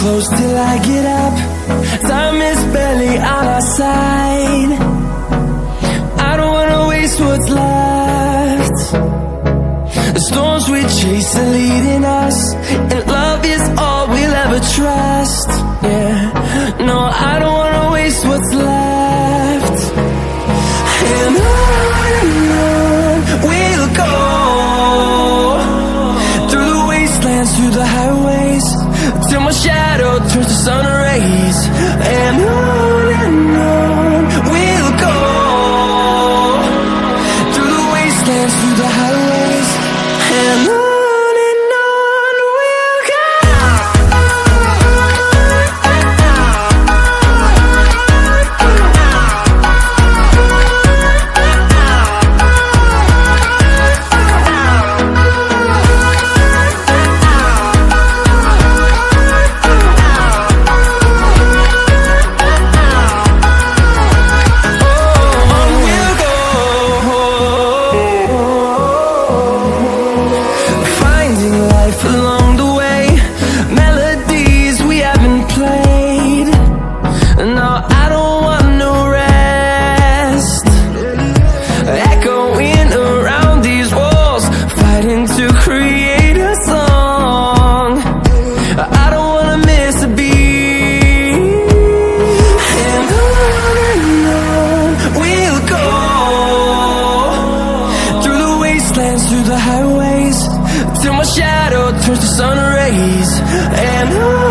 close till I get up. Time is barely on our side. I don't wanna waste what's left. The storms we chase are leading us, and love is all we'll ever trust. Yeah, no, I don't wanna waste what's left. And on we'll go, through the wastelands, through the highways, till my shadow turns to sun rays. And on we'll go, through the wastelands, through the highways, and on we'll go. Along the way, melodies we haven't played. No, I don't want no rest. Echoing around these walls, fighting to create a song. I don't wanna miss a beat. And on we'll go, through the wastelands, through the highways, till my shadow turns to sun rays. And on